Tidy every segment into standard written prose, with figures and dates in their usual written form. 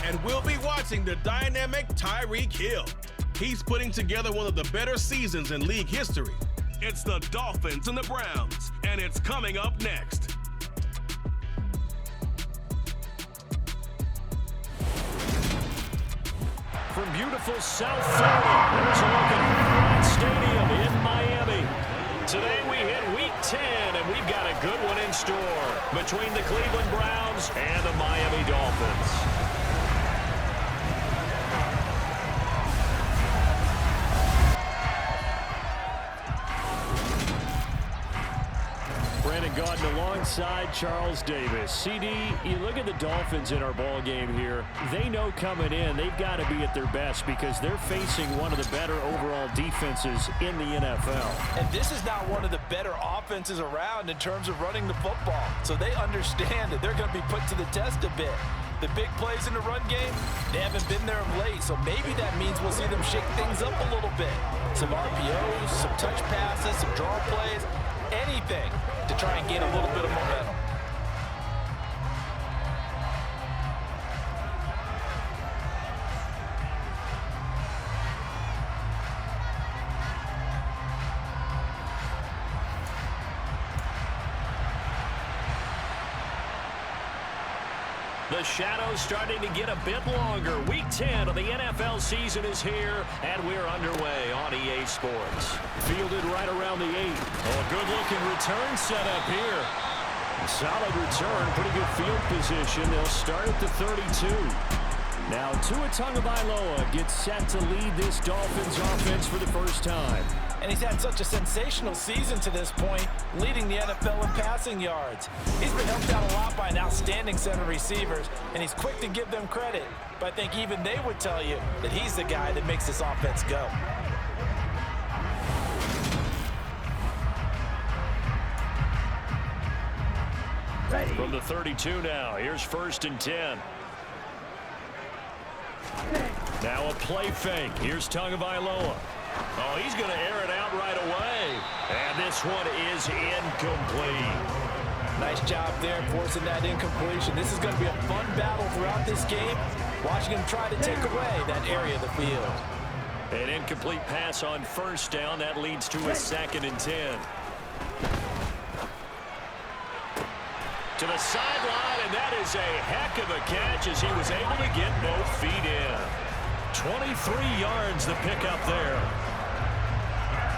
And we'll be watching the dynamic Tyreek Hill. He's putting together one of the better seasons in league history. It's the Dolphins and the Browns, and it's coming up next. From beautiful South Florida, there's a look at Hard Rock Stadium in Miami. Today we hit Week 10, and we've got a good one in store between the Cleveland Browns and the Miami Dolphins. Gordon alongside Charles Davis. CD, you look at the Dolphins in our ball game here. They know coming in they've got to be at their best because they're facing one of the better overall defenses in the NFL. And this is not one of the better offenses around in terms of running the football. So they understand that they're going to be put to the test a bit. The big plays in the run game, they haven't been there of late, so maybe that means we'll see them shake things up a little bit. Some RPOs, some touch passes, some draw plays, anything to try and gain a little bit of momentum. The shadow's starting to get a bit longer. Week 10 of the NFL season is here, and we're underway on EA Sports. Fielded right around the 8. Oh, a good-looking return set up here. Solid return, pretty good field position. They'll start at the 32. Now, Tua Tagovailoa gets set to lead this Dolphins offense for the first time. And he's had such a sensational season to this point, leading the NFL in passing yards. He's been helped out a lot by an outstanding set of receivers, and he's quick to give them credit. But I think even they would tell you that he's the guy that makes this offense go. Ready. From the 32 now, here's 1st and 10. Now a play fake. Here's Tagovailoa. Oh, he's going to air it out right away. And this one is incomplete. Nice job there forcing that incompletion. This is going to be a fun battle throughout this game. Watching him try to take away that area of the field. An incomplete pass on 1st down. That leads to a 2nd and 10. To the sideline, and that is a heck of a catch as he was able to get both feet in. 23 yards the pickup there.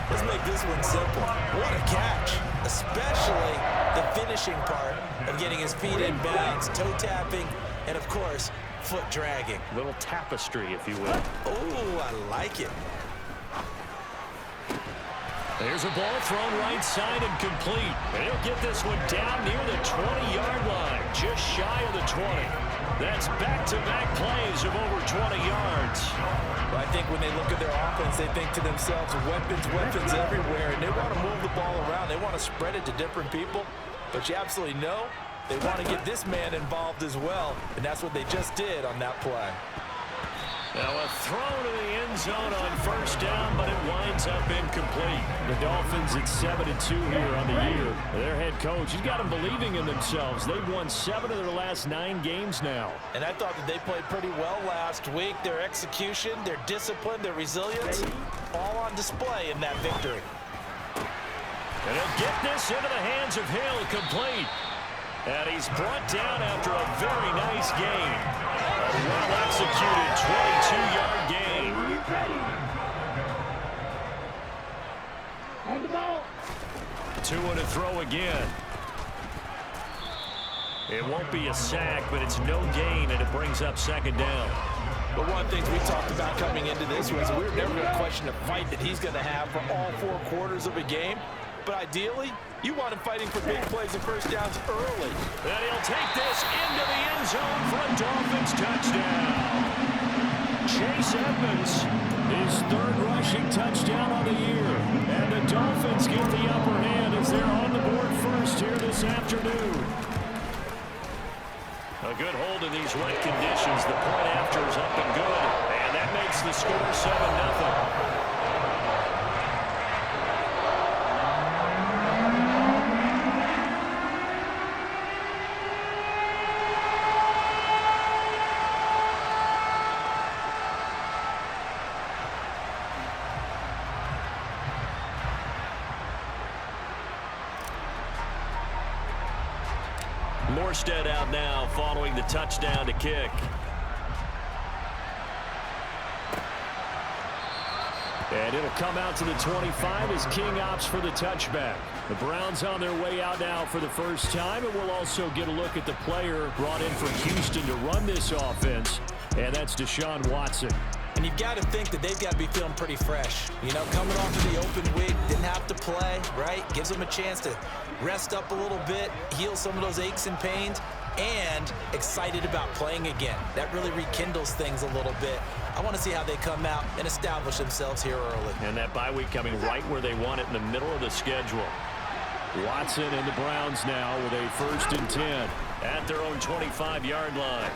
Let's make this one simple. What a catch, especially the finishing part of getting his feet in bounds, toe tapping, and of course, foot dragging. Little tapestry, if you will. Oh, I like it. There's a ball thrown right side and complete. And he'll get this one down near the 20-yard line, just shy of the 20. That's back-to-back plays of over 20 yards. Well, I think when they look at their offense, they think to themselves, weapons, weapons everywhere, and they want to move the ball around. They want to spread it to different people. But you absolutely know they want to get this man involved as well, and that's what they just did on that play. Now a throw to the end zone on 1st down, but it winds up incomplete. The Dolphins at 7-2 here on the year. Their head coach, he's got them believing in themselves. They've won 7 of their last 9 games now. And I thought that they played pretty well last week. Their execution, their discipline, their resilience, all on display in that victory. And he'll get this into the hands of Hill, complete. And he's brought down after a very nice game. A well-executed 22-yard game. Tua to throw again. It won't be a sack, but it's no gain, and it brings up 2nd down. But one of the things we talked about coming into this was we were never going to question the fight that he's going to have for all 4 quarters of a game. But ideally, you want him fighting for big plays and 1st downs early. And he'll take this into the end zone for a Dolphins touchdown. Chase Edmonds, his 3rd rushing touchdown of the year. And the Dolphins get the upper hand as they're on the board first here this afternoon. A good hold in these wet conditions. The point after is up and good. And that makes the score 7-0. Morstead out now following the touchdown to kick. And it'll come out to the 25 as King opts for the touchback. The Browns on their way out now for the first time, and we'll also get a look at the player brought in from Houston to run this offense, and that's Deshaun Watson. And you've got to think that they've got to be feeling pretty fresh. You know, coming off of the open week, didn't have to play, right? Gives them a chance to rest up a little bit, heal some of those aches and pains, and excited about playing again. That really rekindles things a little bit. I want to see how they come out and establish themselves here early. And that bye week coming right where they want it in the middle of the schedule. Watson and the Browns now with a 1st and 10 at their own 25-yard line.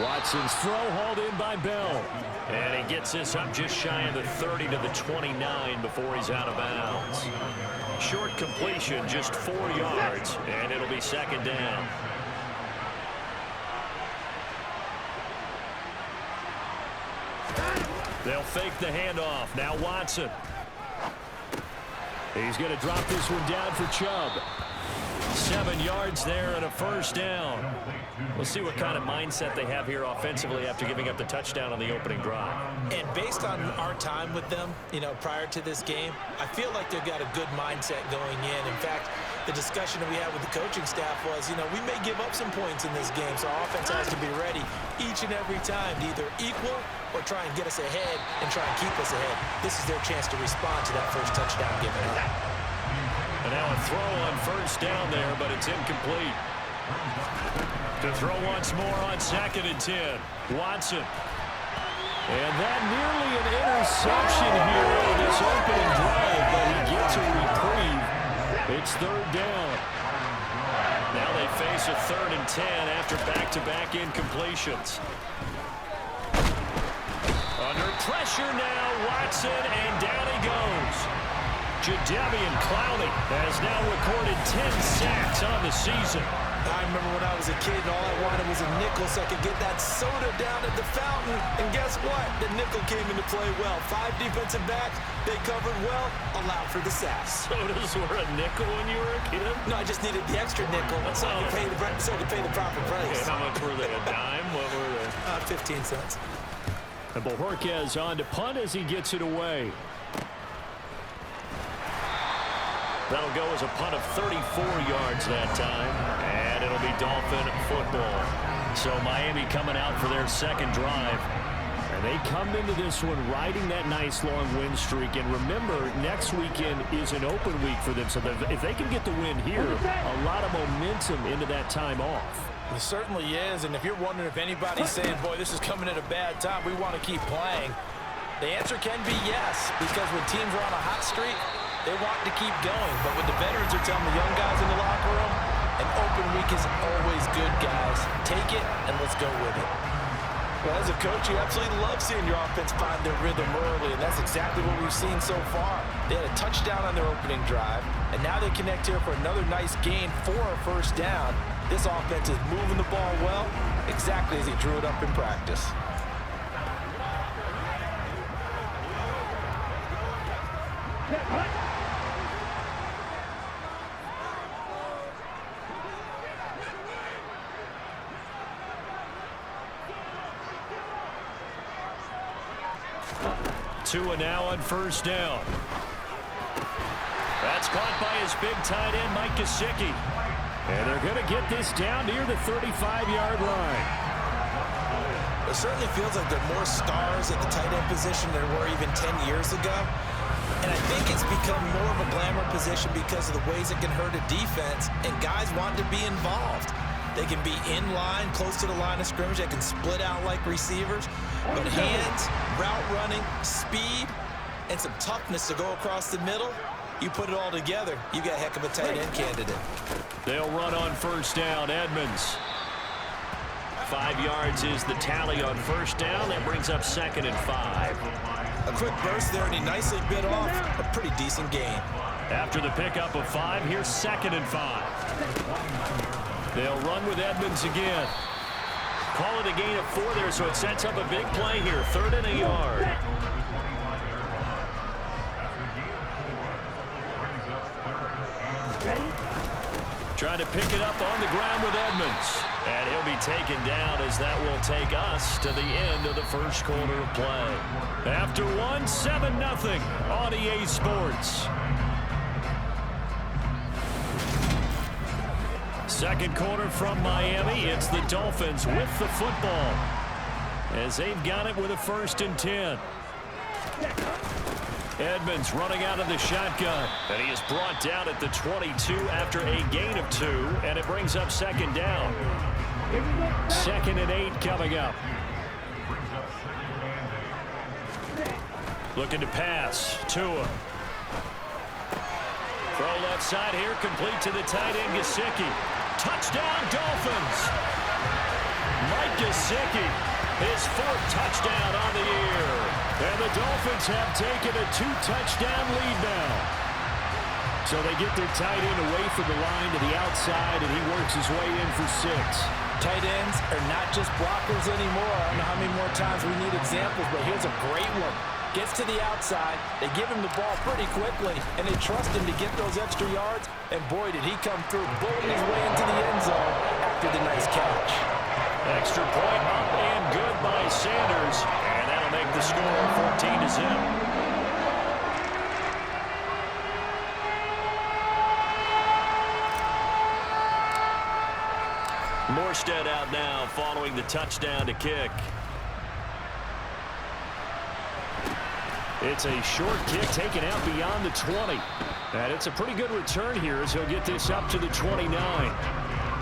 Watson's throw hauled in by Bell. And he gets this up just shy of the 30 to the 29 before he's out of bounds. Short completion, just 4 yards, and it'll be 2nd down. They'll fake the handoff. Now Watson. He's going to drop this one down for Chubb. 7 yards there and a 1st down. We'll see what kind of mindset they have here offensively after giving up the touchdown on the opening drive. And based on our time with them, you know, prior to this game, I feel like they've got a good mindset going in. In fact, the discussion that we had with the coaching staff was, you know, we may give up some points in this game, so our offense has to be ready each and every time to either equal or try and get us ahead and try and keep us ahead. This is their chance to respond to that first touchdown given up. And now a throw on 1st down there, but it's incomplete. To throw once more on 2nd and 10. Watson. And that nearly an interception here on this opening drive, but he gets a reprieve. It's 3rd down. Now they face a 3rd and 10 after back-to-back incompletions. Under pressure now, Watson, and down he goes. Jadeveon Clowney has now recorded 10 sacks on the season. I remember when I was a kid and all I wanted was a nickel so I could get that soda down at the fountain. And guess what? The nickel came into play well. 5 defensive backs, they covered well, allowed for the sacks. Sodas were a nickel when you were a kid? No, I just needed the extra nickel so I could pay the proper price. And how much were they? A dime? What were they? 15 cents. And Bojorquez on to punt as he gets it away. That'll go as a punt of 34 yards that time, and it'll be Dolphin football. So Miami coming out for their 2nd drive. And they come into this one riding that nice long win streak. And remember, next weekend is an open week for them. So if they can get the win here, a lot of momentum into that time off. It certainly is, and if you're wondering if anybody's saying, boy, this is coming at a bad time, we want to keep playing, the answer can be yes, because when teams are on a hot streak, they want to keep going. But what the veterans are telling the young guys in the locker room, an open week is always good, guys. Take it, and let's go with it. Well, as a coach, you absolutely love seeing your offense find their rhythm early, and that's exactly what we've seen so far. They had a touchdown on their opening drive, and now they connect here for another nice gain for a 1st down. This offense is moving the ball well, exactly as he drew it up in practice. Tua now on 1st down. That's caught by his big tight end, Mike Gesicki. And they're going to get this down near the 35-yard line. It certainly feels like there are more stars at the tight end position than there were even 10 years ago. And I think it's become more of a glamour position because of the ways it can hurt a defense, and guys want to be involved. They can be in line, close to the line of scrimmage. They can split out like receivers. But hands, route running, speed, and some toughness to go across the middle, you put it all together, you got a heck of a tight end candidate. They'll run on 1st down. Edmonds. 5 yards is the tally on 1st down. That brings up 2nd and 5. A quick burst there, and he nicely bit off a pretty decent gain. After the pickup of 5, here's 2nd and 5. They'll run with Edmonds again. Call it a gain of 4 there, so it sets up a big play here. 3rd and a yard. Trying to pick it up on the ground with Edmonds. And he'll be taken down as that will take us to the end of the first quarter of play. After one, 7-0 on EA Sports. Second quarter from Miami. It's the Dolphins with the football, as they've got it with a 1st and 10. Edmonds running out of the shotgun, and he is brought down at the 22 after a gain of 2, and it brings up 2nd down. 2nd and 8 coming up. Looking to pass. Tua. Throw left side here, complete to the tight end, Gesicki. Touchdown, Dolphins! Mike Gesicki, his 4th touchdown on the year. And the Dolphins have taken a 2-touchdown lead now. So they get their tight end away from the line to the outside, and he works his way in for 6. Tight ends are not just blockers anymore. I don't know how many more times we need examples, but here's a great one. Gets to the outside, they give him the ball pretty quickly, and they trust him to get those extra yards, and boy, did he come through, bulleting his way into the end zone after the nice catch. Extra point up and good by Sanders, and that'll make the score 14-0. Morstead out now following the touchdown to kick. It's a short kick taken out beyond the 20. And it's a pretty good return here as he'll get this up to the 29.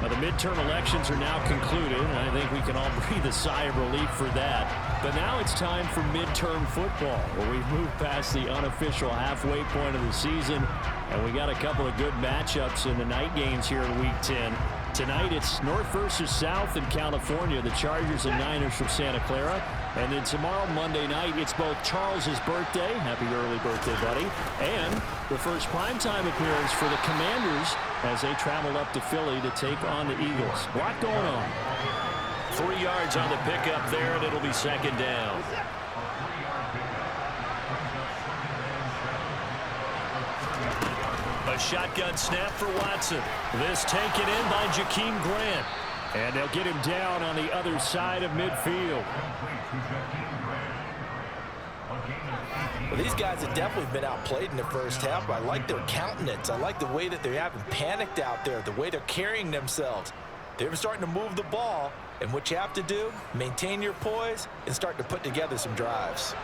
Now, the midterm elections are now concluded, and I think we can all breathe a sigh of relief for that. But now it's time for midterm football, where we've moved past the unofficial halfway point of the season, and we got a couple of good matchups in the night games here in Week 10. Tonight it's North versus South in California, the Chargers and Niners from Santa Clara. And then tomorrow, Monday night, it's both Charles's birthday, happy early birthday, buddy, and the first primetime appearance for the Commanders as they travel up to Philly to take on the Eagles. A lot going on. 3 yards on the pickup there, and it'll be 2nd down. A shotgun snap for Watson. This taken in by Jakeem Grant. And they'll get him down on the other side of midfield. Well, these guys have definitely been outplayed in the first half, but I like their countenance. I like the way that they haven't panicked out there, the way they're carrying themselves. They're starting to move the ball, and what you have to do, maintain your poise and start to put together some drives.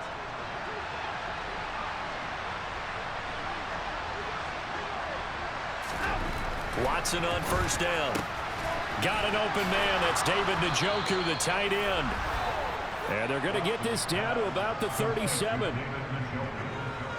Watson on 1st down. Got an open man. That's David Njoku, the tight end. And they're going to get this down to about the 37.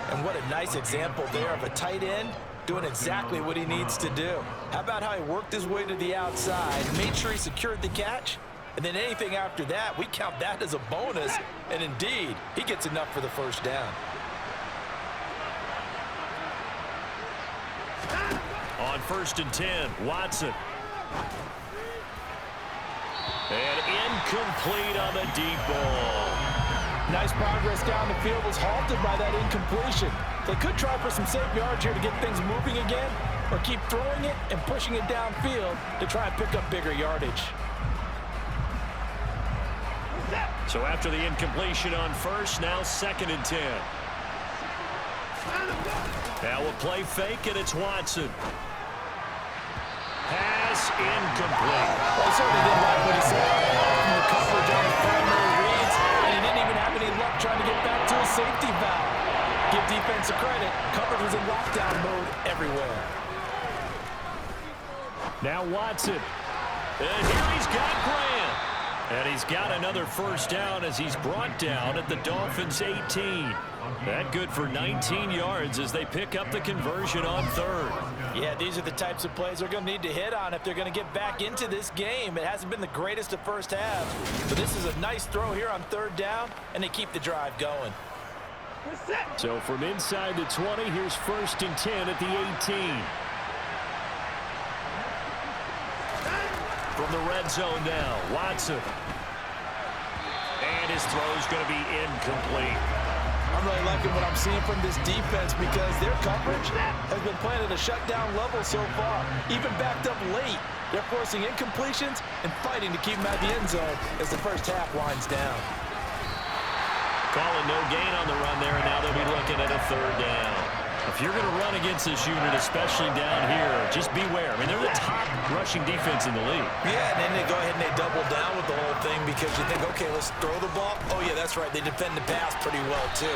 And what a nice example there of a tight end doing exactly what he needs to do. How about how he worked his way to the outside, made sure he secured the catch, and then anything after that, we count that as a bonus. And indeed, he gets enough for the 1st down. On 1st and 10, Watson. And incomplete on the deep ball. Nice progress down the field, was halted by that incompletion. They could try for some safe yards here to get things moving again, or keep throwing it and pushing it downfield to try and pick up bigger yardage. So after the incompletion on 1st, now 2nd and 10. Now we'll play fake, and it's Watson. Pass incomplete. Well, he certainly didn't like what he saw from the coverage on his primary reads, and he didn't even have any luck trying to get back to his safety valve. Give defense a credit. Coverage was in lockdown mode everywhere. Now Watson. And here he's got Grant. And he's got another 1st down as he's brought down at the Dolphins' 18. That good for 19 yards as they pick up the conversion on 3rd. Yeah, these are the types of plays they're going to need to hit on if they're going to get back into this game. It hasn't been the greatest of first halves, but this is a nice throw here on 3rd down, and they keep the drive going. So from inside the 20, here's 1st and 10 at the 18. From the red zone now, Watson. And his throw's going to be incomplete. I'm really liking what I'm seeing from this defense because their coverage has been playing at a shutdown level so far. Even backed up late, they're forcing incompletions and fighting to keep them at the end zone as the first half winds down. Calling no gain on the run there, and now they'll be looking at a third down. If you're going to run against this unit, especially down here, just beware. I mean, they're the top rushing defense in the league. Yeah, and then they go ahead and they double down with the whole thing because you think, okay, let's throw the ball. Oh, yeah, that's right. They defend the pass pretty well, too.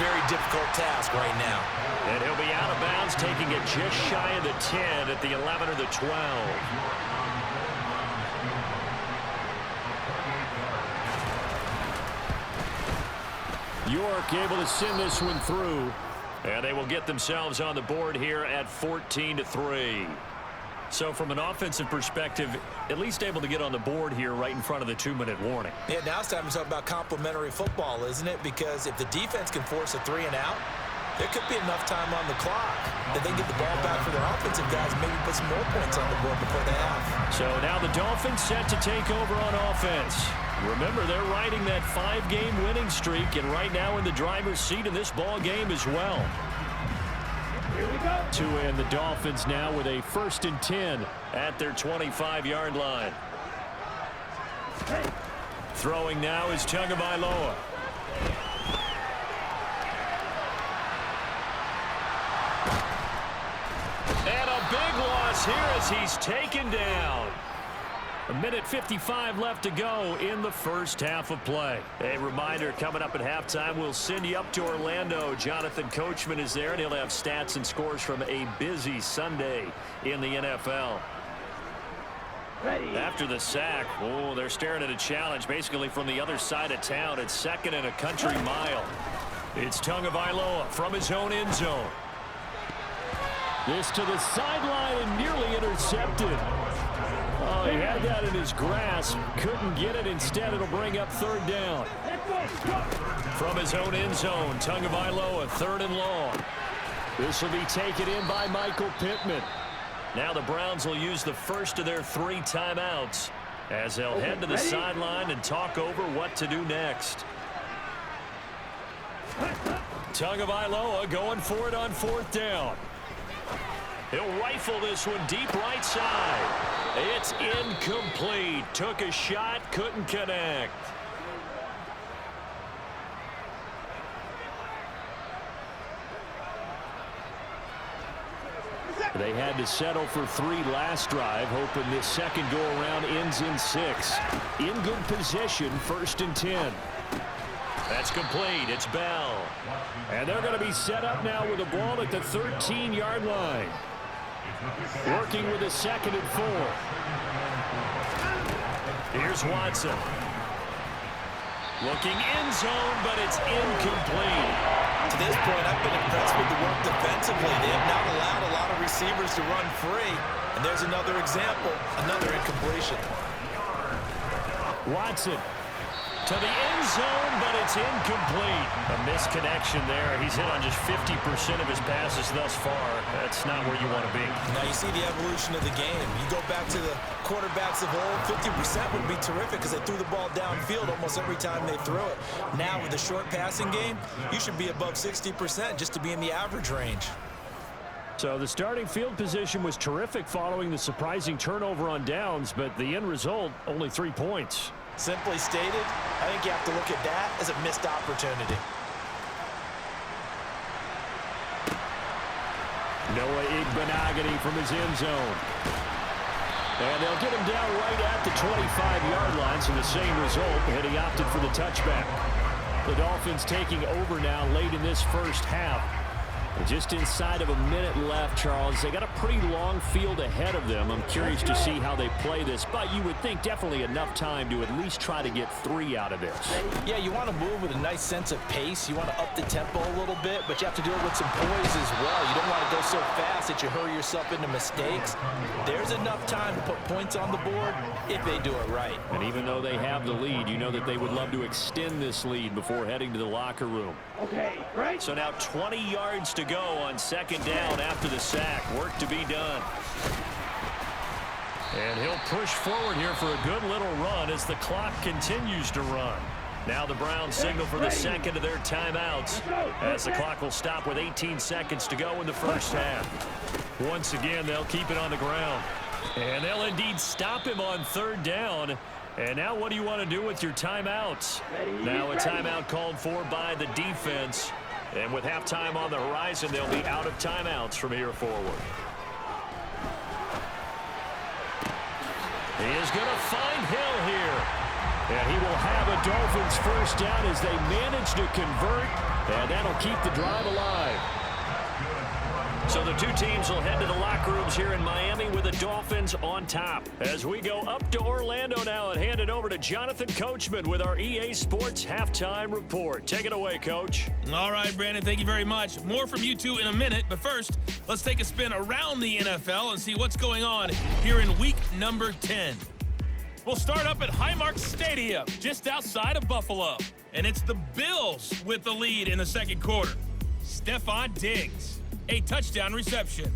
Very difficult task right now. And he'll be out of bounds, taking it just shy of the 10 at the 11 or the 12. York able to send this one through. And they will get themselves on the board here at 14-3. So from an offensive perspective, at least able to get on the board here right in front of the 2-minute warning. Yeah, now it's time to talk about complementary football, isn't it? Because if the defense can force a 3-and-out, there could be enough time on the clock that they get the ball back for their offensive guys and maybe put some more points on the board before the half. So now the Dolphins set to take over on offense. Remember, they're riding that 5-game winning streak, and right now in the driver's seat in this ball game as well. Here we go. To end the Dolphins now with a 1st and 10 at their 25-yard line. Hey. Throwing now is Tagovailoa. And a big loss here as he's taken down. 1:55 left to go in the first half of play. A reminder, coming up at halftime, we'll send you up to Orlando. Jonathan Coachman is there, and he'll have stats and scores from a busy Sunday in the NFL. Ready. After the sack, oh, they're staring at a challenge basically from the other side of town. It's 2nd and a country mile. It's Tagovailoa from his own end zone. This to the sideline and nearly intercepted. Oh, he had that in his grasp. Couldn't get it. Instead, it'll bring up 3rd down. From his own end zone, Tagovailoa, 3rd and long. This will be taken in by Michael Pittman. Now the Browns will use the first of their 3 timeouts as they'll head to the sideline and talk over what to do next. Tagovailoa going for it on 4th down. He'll rifle this one deep right side. It's incomplete. Took a shot, couldn't connect. They had to settle for 3 last drive, hoping this second go-around ends in 6. In good position, 1st and 10. That's complete. It's Bell. And they're going to be set up now with the ball at the 13-yard line. Working with a 2nd and 4. Here's Watson. Looking end zone, but it's incomplete. To this point, I've been impressed with the work defensively. They have not allowed a lot of receivers to run free. And there's another example, another incompletion. Watson to the end zone, but it's incomplete. A misconnection there. He's hit on just 50% of his passes thus far. That's not where you want to be. Now you see the evolution of the game. You go back to the quarterbacks of old, 50% would be terrific because they threw the ball downfield almost every time they threw it. Now with the short passing game, you should be above 60% just to be in the average range. So the starting field position was terrific following the surprising turnover on downs, but the end result, only 3 points. Simply stated, I think you have to look at that as a missed opportunity. Noah Igbenogany from his end zone. And they'll get him down right at the 25-yard line, so the same result, and he opted for the touchback. The Dolphins taking over now late in this first half. Just inside of a minute left, Charles. They got a pretty long field ahead of them. I'm curious to see how they play this, but you would think definitely enough time to at least try to get 3 out of this. Yeah, you want to move with a nice sense of pace. You want to up the tempo a little bit, but you have to do it with some poise as well. You don't want to go so fast that you hurry yourself into mistakes. There's enough time to put points on the board if they do it right. And even though they have the lead, you know that they would love to extend this lead before heading to the locker room. Okay, right. So now 20 yards to go on 2nd down after the sack. Work to be done. And he'll push forward here for a good little run as the clock continues to run. Now the Browns signal for the second of their timeouts as the clock will stop with 18 seconds to go in the first half. Once again, they'll keep it on the ground. And they'll indeed stop him on third down. And now what do you want to do with your timeouts? Now a timeout called for by the defense. And with halftime on the horizon, they'll be out of timeouts from here forward. He is going to find Hill here. And he will have a Dolphins first down as they manage to convert. And that'll keep the drive alive. So the two teams will head to the locker rooms here in Miami with the Dolphins on top. As we go up to Orlando now and hand it over to Jonathan Coachman with our EA Sports Halftime Report. Take it away, Coach. All right, Brandon, thank you very much. More from you two in a minute, but first, let's take a spin around the NFL and see what's going on here in week number 10. We'll start up at Highmark Stadium, just outside of Buffalo. And it's the Bills with the lead in the second quarter. Stephon Diggs, a touchdown reception.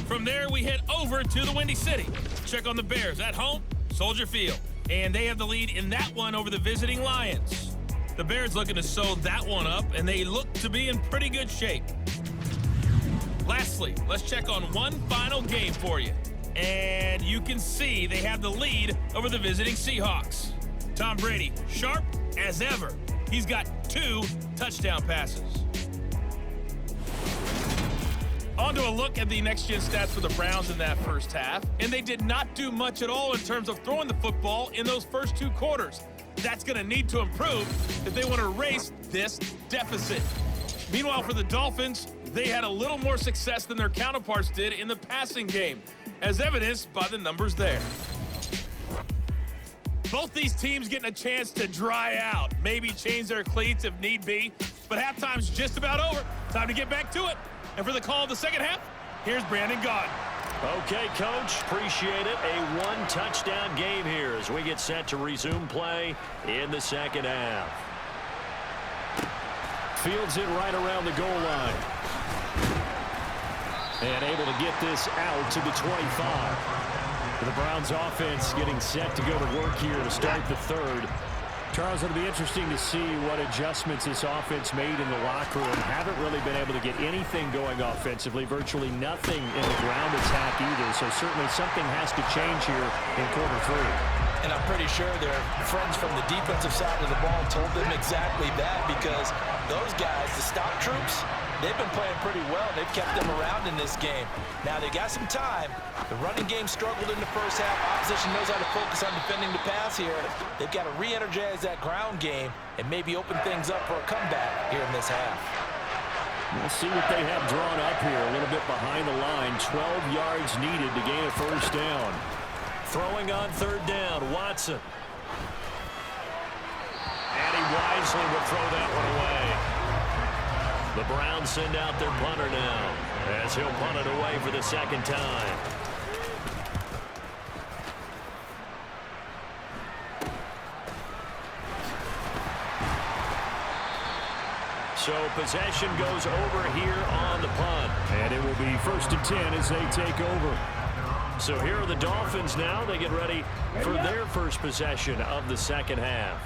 From there, we head over to the Windy City. Check on the Bears at home, Soldier Field. And they have the lead in that one over the visiting Lions. The Bears looking to sew that one up, and they look to be in pretty good shape. Lastly, let's check on one final game for you. And you can see they have the lead over the visiting Seahawks. Tom Brady, sharp as ever. He's got 2 touchdown passes. On to a look at the next-gen stats for the Browns in that first half. And they did not do much at all in terms of throwing the football in those first 2 quarters. That's going to need to improve if they want to erase this deficit. Meanwhile, for the Dolphins, they had a little more success than their counterparts did in the passing game, as evidenced by the numbers there. Both these teams getting a chance to dry out, maybe change their cleats if need be, but halftime's just about over. Time to get back to it. And for the call of the second half, here's Brandon Gaudin. Okay, Coach, appreciate it. A 1-touchdown game here as we get set to resume play in the second half. Fields it right around the goal line. And able to get this out to the 25. The Browns offense getting set to go to work here to start the third. Charles, it'll be interesting to see what adjustments this offense made in the locker room. Haven't really been able to get anything going offensively, virtually nothing in the ground attack either. So certainly something has to change here in quarter 3. And I'm pretty sure their friends from the defensive side of the ball told them exactly that, because those guys, the stop troops, they've been playing pretty well. They've kept them around in this game. Now they got some time. The running game struggled in the first half. Opposition knows how to focus on defending the pass here. They've got to re-energize that ground game and maybe open things up for a comeback here in this half. We'll see what they have drawn up here. A little bit behind the line. 12 yards needed to gain a first down. Throwing on third down, Watson. And he wisely will throw that one away. The Browns send out their punter now as he'll punt it away for the second time. So possession goes over here on the punt. And it will be 1st and 10 as they take over. So here are the Dolphins now. They get ready for their first possession of the second half.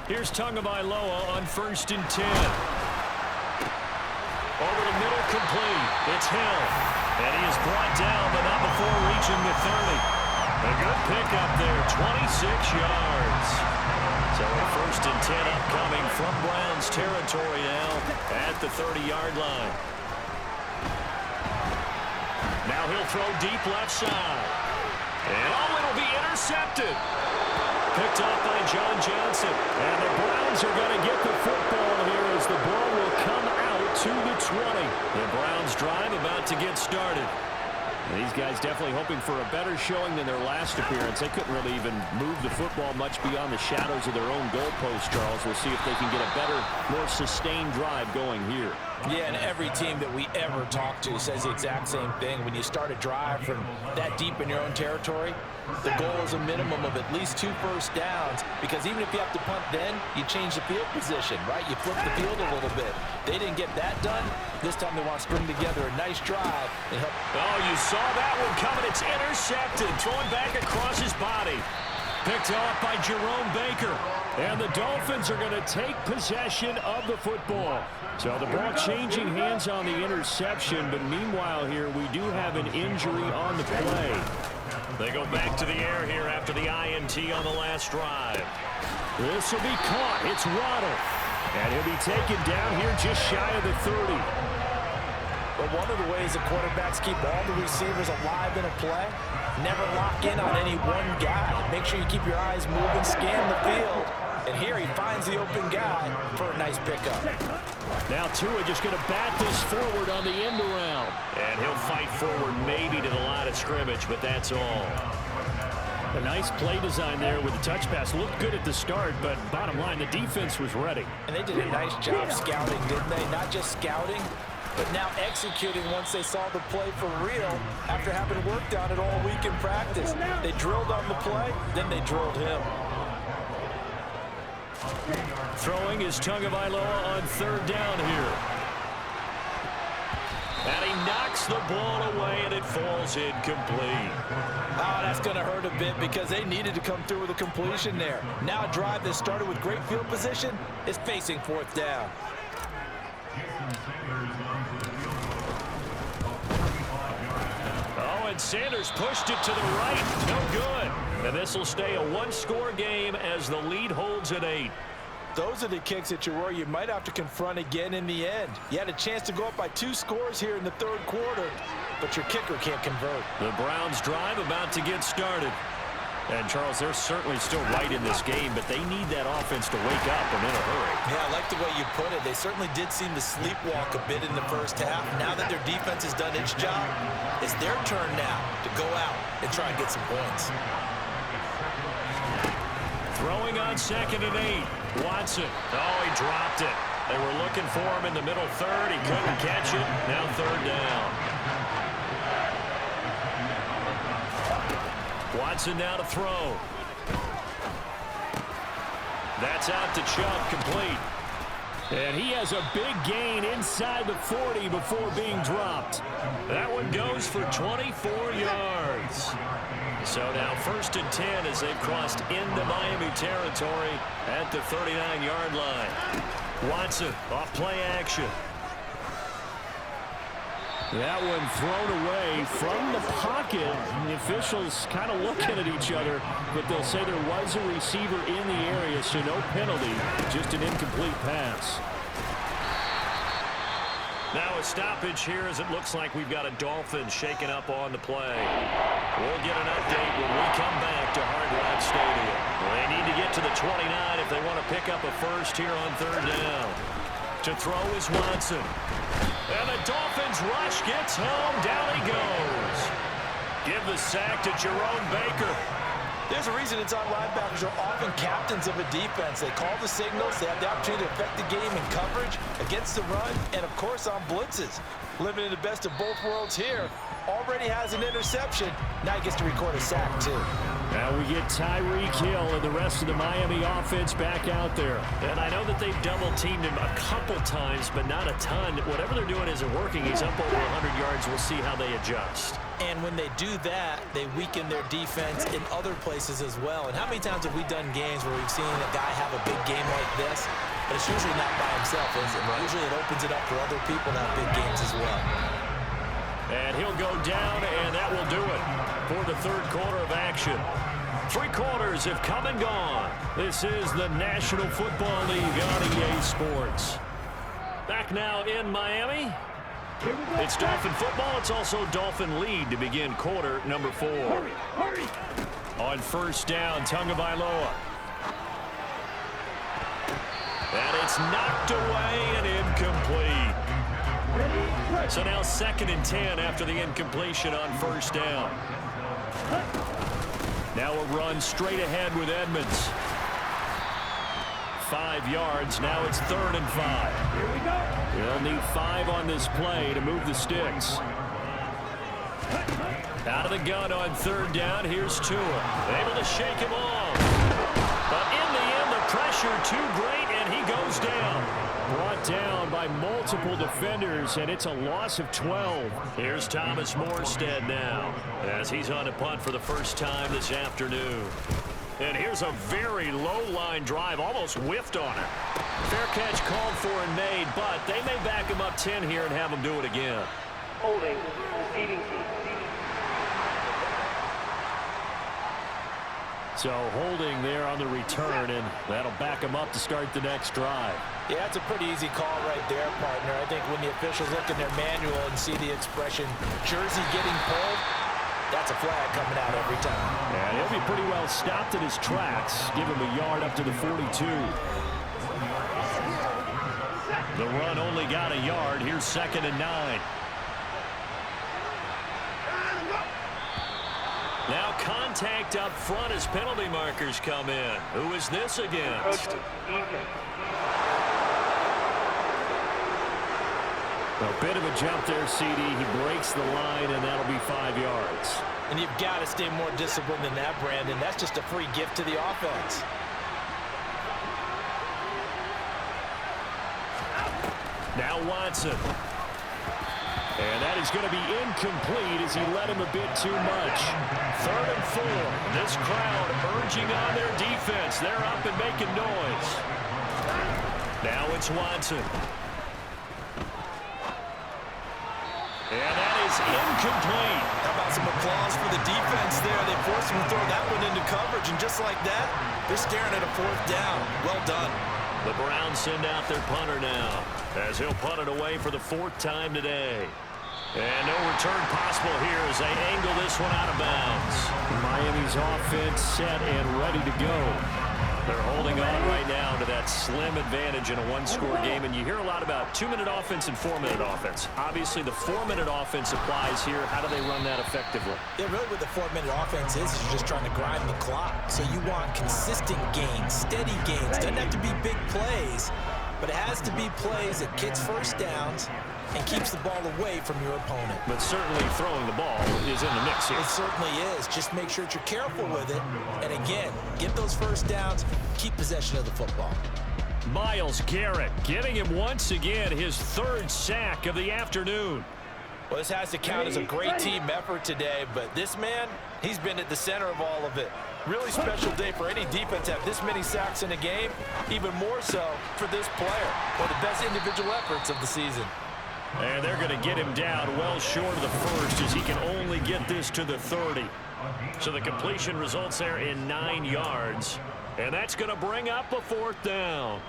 Here's Tagovailoa on 1st and 10. Over the middle, complete. It's Hill. And he is brought down, but not before reaching the 30. A good pickup there, 26 yards. So a 1st and 10 upcoming from Browns territory now at the 30-yard line. Now he'll throw deep left side. And it'll be intercepted. Picked off by John Johnson. And the Browns are going to get the football here as the ball will come out to the 20. The Browns drive about to get started. And these guys definitely hoping for a better showing than their last appearance. They couldn't really even move the football much beyond the shadows of their own goalpost, Charles. We'll see if they can get a better, more sustained drive going here. Yeah, and every team that we ever talk to says the exact same thing. When you start a drive from that deep in your own territory, the goal is a minimum of at least 2 first downs, because even if you have to punt then, you change the field position, right? You flip the field a little bit. They didn't get that done. This time they want to string together a nice drive and help. Oh, you saw that one coming. It's intercepted. Thrown back across his body. Picked off by Jerome Baker. And the Dolphins are going to take possession of the football. So the ball changing hands on the interception, but meanwhile here we do have an injury on the play. They go back to the air here after the INT on the last drive. This will be caught. It's Waddle. And he'll be taken down here just shy of the 30. But one of the ways the quarterbacks keep all the receivers alive in a play, never lock in on any one guy. Make sure you keep your eyes moving, scan the field. And here he finds the open guy for a nice pickup. Now Tua just going to bat this forward on the end around. And he'll fight forward maybe to the line of scrimmage, but that's all. A nice play design there with the touch pass. Looked good at the start, but bottom line, the defense was ready. And they did a nice job scouting, didn't they? Not just scouting, but now executing once they saw the play for real after having worked on it all week in practice. They drilled on the play, then they drilled him. Throwing is Tagovailoa on third down here. And he knocks the ball away, and it falls incomplete. Oh, that's going to hurt a bit because they needed to come through with a completion there. Now a drive that started with great field position is facing fourth down. Oh, and Sanders pushed it to the right. No good. And this will stay a one-score game as the lead holds at 8. Those are the kicks that you worry you might have to confront again in the end. You had a chance to go up by 2 scores here in the third quarter, but your kicker can't convert. The Browns drive about to get started. And, Charles, they're certainly still right in this game, but they need that offense to wake up and in a hurry. Yeah, I like the way you put it. They certainly did seem to sleepwalk a bit in the first half. Now that their defense has done its job, it's their turn now to go out and try and get some points. Throwing on 2nd and 8. Watson. Oh, he dropped it. They were looking for him in the middle third. He couldn't catch it. Now third down. Watson now to throw. That's out to Chubb, complete. And he has a big gain inside the 40 before being dropped. That one goes for 24 yards. So now 1st and 10 as they've crossed into Miami territory at the 39-yard line. Watson off play action. That one thrown away from the pocket. The officials kind of looking at each other, but they'll say there was a receiver in the area, so no penalty, just an incomplete pass. Now a stoppage here as it looks like we've got a Dolphins shaking up on the play. We'll get an update when we come back to Hard Rock Stadium. They need to get to the 29 if they want to pick up a first here on third down. To throw is Watson. And the Dolphins rush gets home. Down he goes. Give the sack to Jerome Baker. There's a reason inside linebackers are often captains of a defense. They call the signals. They have the opportunity to affect the game in coverage, against the run, and, of course, on blitzes. Living in the best of both worlds here. Already has an interception. Now he gets to record a sack, too. Now we get Tyreek Hill and the rest of the Miami offense back out there. And I know that they've double-teamed him a couple times, but not a ton. Whatever they're doing isn't working. He's up over 100 yards. We'll see how they adjust. And when they do that, they weaken their defense in other places as well. And how many times have we done games where we've seen a guy have a big game like this? But it's usually not by himself, is it? Usually it opens it up for other people to have big games as well. And he'll go down, and that will do it for the third quarter of action. 3 quarters have come and gone. This is the National Football League on EA Sports. Back now in Miami. It's Dolphin football. It's also Dolphin lead to begin quarter number 4. Hurry, hurry. On first down, Tagovailoa. And it's knocked away and incomplete. So now 2nd and 10 after the incompletion on first down. Now a run straight ahead with Edmonds. 5 yards. Now it's 3rd and 5. Here we go. They'll need 5 on this play to move the sticks. Out of the gun on third down. Here's Tua. Able to shake him off. But in the end, the pressure too great, and and he goes down. Brought down by multiple defenders, and it's a loss of 12. Here's Thomas Morstead now as he's on to punt for the first time this afternoon. And here's a very low-line drive, almost whiffed on it. Fair catch called for and made, but they may back him up 10 here and have him do it again. Holding. Receiving team. So holding there on the return, and that'll back him up to start the next drive. Yeah, that's a pretty easy call right there, partner. I think when the officials look in their manual and see the expression, jersey getting pulled, that's a flag coming out every time. And he'll be pretty well stopped in his tracks. Give him a yard up to the 42. The run only got a yard. Here's 2nd and 9. Now contact up front as penalty markers come in. Who is this against? A bit of a jump there, CD. He breaks the line, and that'll be 5 yards. And you've got to stay more disciplined than that, Brandon. That's just a free gift to the offense. Now Watson. And that is going to be incomplete as he led him a bit too much. 3rd and 4. This crowd urging on their defense. They're up and making noise. Now it's Watson. And that is incomplete. How about some applause for the defense there? They forced him to throw that one into coverage, and just like that, they're staring at a 4th down. Well done. The Browns send out their punter now as he'll punt it away for the 4th time today. And no return possible here as they angle this one out of bounds. Miami's offense set and ready to go. They're holding on right now to that slim advantage in a one-score game. And you hear a lot about 2-minute offense and 4-minute offense. Obviously, the 4-minute offense applies here. How do they run that effectively? Yeah, really what the 4-minute offense is you're just trying to grind the clock. So you want consistent gains, steady gains. Doesn't have to be big plays, but it has to be plays that gets first downs and keeps the ball away from your opponent. But certainly throwing the ball is in the mix here. It certainly is. Just make sure that you're careful with it. And again, get those first downs, keep possession of the football. Myles Garrett getting him once again his 3rd sack of the afternoon. Well, this has to count as a great team effort today, but this man, he's been at the center of all of it. Really special day for any defense to have this many sacks in a game, even more so for this player. One of the best individual efforts of the season. And they're going to get him down well short of the 1st as he can only get this to the 30. So the completion results there in 9 yards. And that's going to bring up a 4th down.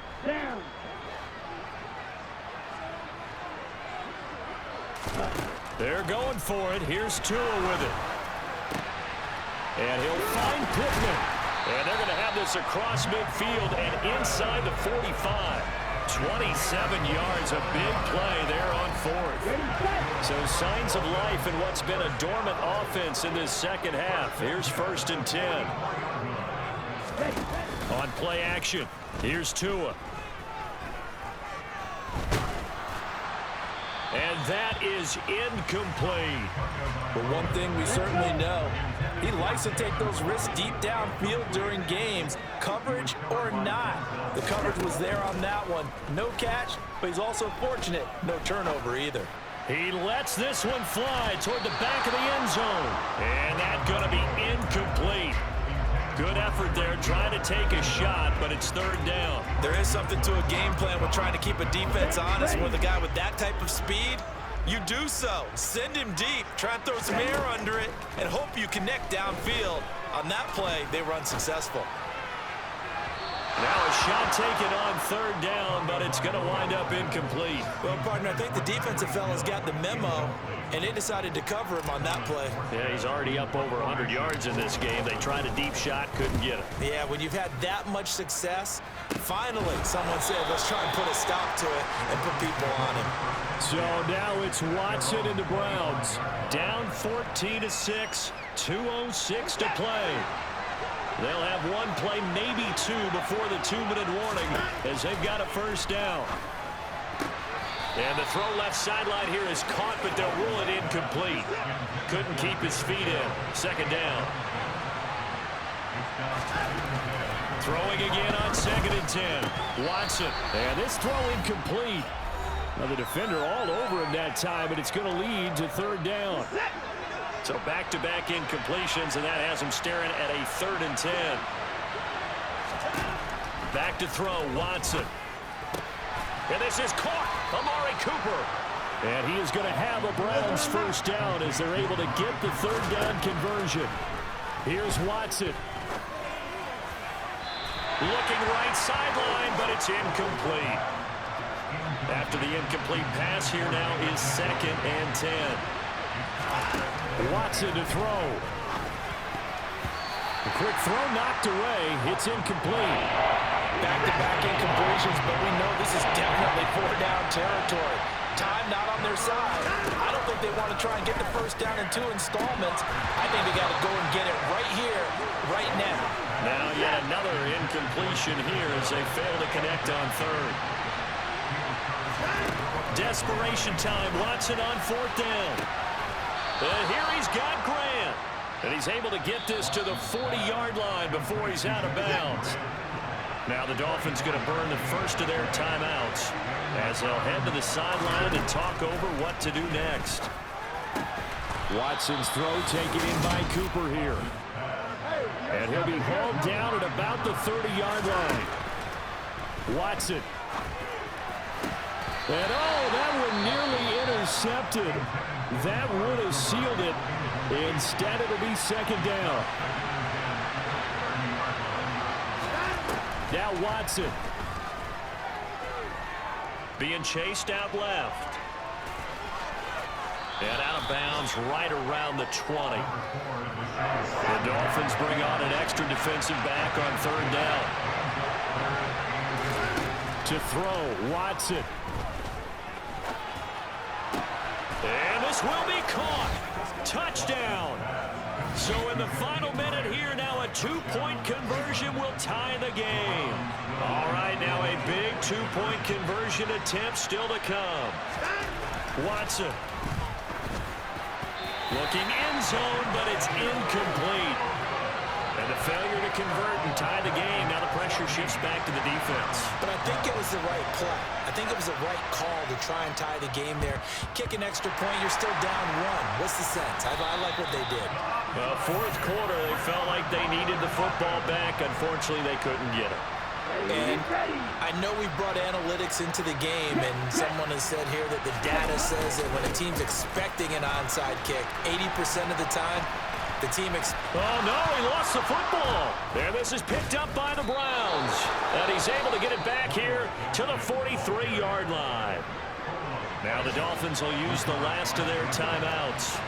They're going for it. Here's Tua with it. And he'll find Pittman. And they're going to have this across midfield and inside the 45. 27 yards, a big play there on 4th. So signs of life in what's been a dormant offense in this 2nd half. Here's 1st and 10. On play action, here's Tua. And that is incomplete. But one thing we certainly know, he likes to take those risks deep downfield during games, coverage or not. The coverage was there on that one. No catch, but he's also fortunate. No turnover either. He lets this one fly toward the back of the end zone. And that's going to be incomplete. Good effort there, trying to take a shot, but it's 3rd down. There is something to a game plan with trying to keep a defense honest. With a guy with that type of speed, you do so. Send him deep, try and throw some air under it, and hope you connect downfield. On that play, they were unsuccessful. Now a shot taken on 3rd down, but it's going to wind up incomplete. Well, partner, I think the defensive fellas got the memo, and they decided to cover him on that play. Yeah, he's already up over 100 yards in this game. They tried a deep shot, couldn't get it. Yeah, when you've had that much success, finally someone said, let's try and put a stop to it and put people on him. So now it's Watson and the Browns. Down 14-6, 2:06 to play. They'll have one play, maybe 2, before the 2-minute warning as they've got a 1st down. And the throw left sideline here is caught, but they'll rule it incomplete. Couldn't keep his feet in. 2nd down. Throwing again on 2nd and 10. Watson. And this throw incomplete. Now the defender all over him that time, but it's going to lead to 3rd down. So back-to-back incompletions, and that has him staring at a 3rd and 10. Back to throw, Watson. And this is caught. Amari Cooper. And he is going to have a Browns 1st down as they're able to get the 3rd down conversion. Here's Watson. Looking right sideline, but it's incomplete. After the incomplete pass, here now is 2nd and 10. Watson to throw. A quick throw knocked away. It's incomplete. Back-to-back incompletions, but we know this is definitely 4th-down territory. Time not on their side. I don't think they want to try and get the 1st down in 2 installments. I think they got to go and get it right here, right now. Now yet another incompletion here as they fail to connect on 3rd. Desperation time. Watson on 4th down. And here he's got Grant. And he's able to get this to the 40-yard line before he's out of bounds. Now the Dolphins going to burn the first of their timeouts as they'll head to the sideline and talk over what to do next. Watson's throw taken in by Cooper here. And he'll be hauled down at about the 30-yard line. Watson. And oh, that one nearly intercepted. That would have sealed it. Instead, it'll be 2nd down. Now Watson. Being chased out left. And out of bounds right around the 20. The Dolphins bring on an extra defensive back on 3rd down. To throw, Watson. And this will be caught. Touchdown. So in the final minute here, now a 2-point conversion will tie the game. All right, now a big 2-point conversion attempt still to come. Watson. Looking end zone, but it's incomplete. And the failure to convert and tie the game. Now the pressure shifts back to the defense. But I think it was the right play. I think it was the right call to try and tie the game there. Kick an extra point, you're still down 1. What's the sense? I like what they did. Well, 4th quarter, they felt like they needed the football back. Unfortunately, they couldn't get it. And I know we brought analytics into the game, and someone has said here that the data says that when a team's expecting an onside kick, 80% of the time, the team oh, no, he lost the football. There, this is picked up by the Browns. And he's able to get it back here to the 43-yard line. Now the Dolphins will use the last of their timeouts.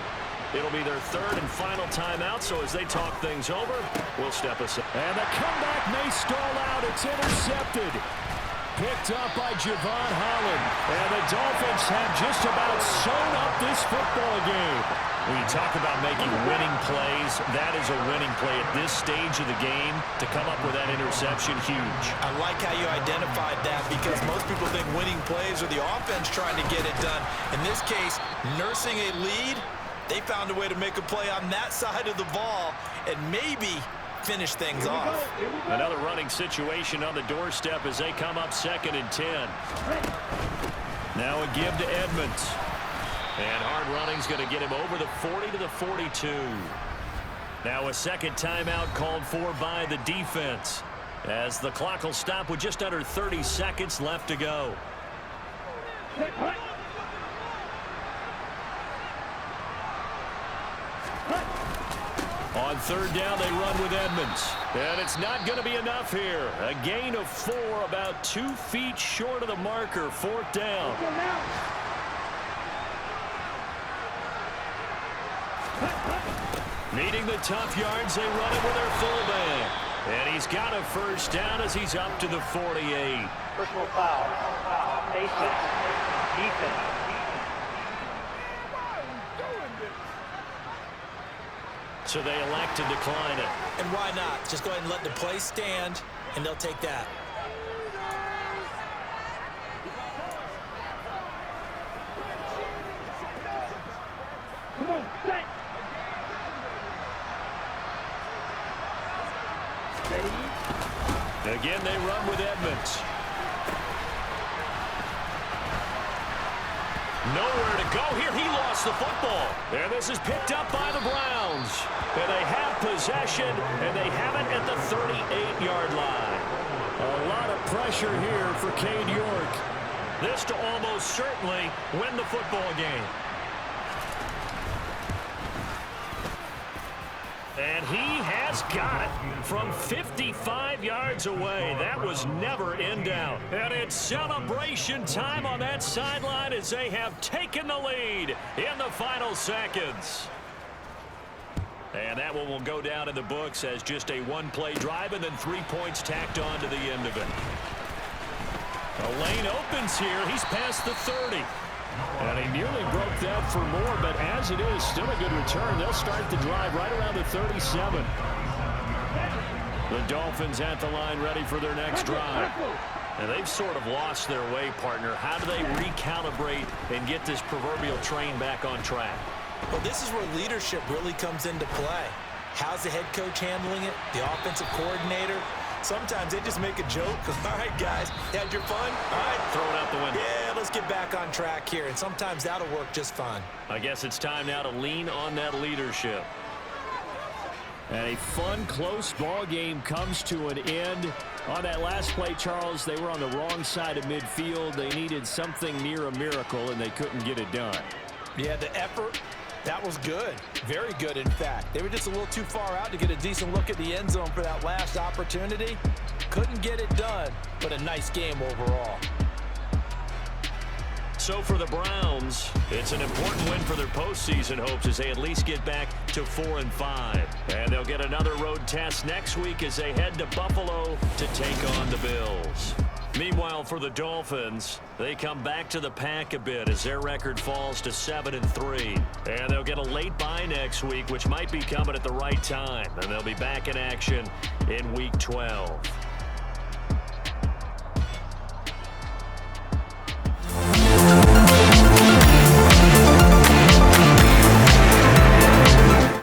It'll be their 3rd and final timeout, so as they talk things over, we'll step aside. And the comeback may stall out. It's intercepted. Picked up by Javon Holland. And the Dolphins have just about sewn up this football game. When you talk about making winning plays, that is a winning play at this stage of the game. To come up with that interception, huge. I like how you identified that because most people think winning plays are the offense trying to get it done. In this case, nursing a lead, they found a way to make a play on that side of the ball and maybe finish things off. Another running situation on the doorstep as they come up 2nd and 10. Now a give to Edmonds. And hard running's going to get him over the 40 to the 42. Now a 2nd timeout called for by the defense as the clock will stop with just under 30 seconds left to go. On 3rd down, they run with Edmonds. And it's not going to be enough here. A gain of 4, about 2 feet short of the marker. 4th down. Needing the tough yards, they run it with their fullback. And he's got a 1st down as he's up to the 48. Personal foul. Defense. So they elect to decline it. And why not? Just go ahead and let the play stand, and they'll take that. Come on, set. Ready? Again, they run with Edmonds. Nowhere to go here. He lost the football. And this is picked up by the Browns. And they have possession, and they have it at the 38-yard line. A lot of pressure here for Cade York. This to almost certainly win the football game. And he has got it from 55 yards away. That was never in doubt. And it's celebration time on that sideline as they have taken the lead in the final seconds. And that one will go down in the books as just a one-play drive and then 3 points tacked on to the end of it. The lane opens here. He's past the 30. And he nearly broke that for more, but as it is, still a good return. They'll start the drive right around the 37. The Dolphins at the line ready for their next drive. And they've sort of lost their way, partner. How do they recalibrate and get this proverbial train back on track? Well, this is where leadership really comes into play. How's the head coach handling it? The offensive coordinator? Sometimes they just make a joke. All right, guys, had your fun? All right. Throw it out the window. Yeah, let's get back on track here. And sometimes that'll work just fine. I guess it's time now to lean on that leadership. And a fun, close ball game comes to an end. On that last play, Charles, they were on the wrong side of midfield. They needed something near a miracle, and they couldn't get it done. Yeah, the effort, that was good. Very good, in fact. They were just a little too far out to get a decent look at the end zone for that last opportunity. Couldn't get it done, but a nice game overall. So for the Browns, it's an important win for their postseason hopes as they at least get back to 4-5. And they'll get another road test next week as they head to Buffalo to take on the Bills. Meanwhile, for the Dolphins, they come back to the pack a bit as their record falls to 7-3. And they'll get a late bye next week, which might be coming at the right time. And they'll be back in action in Week 12.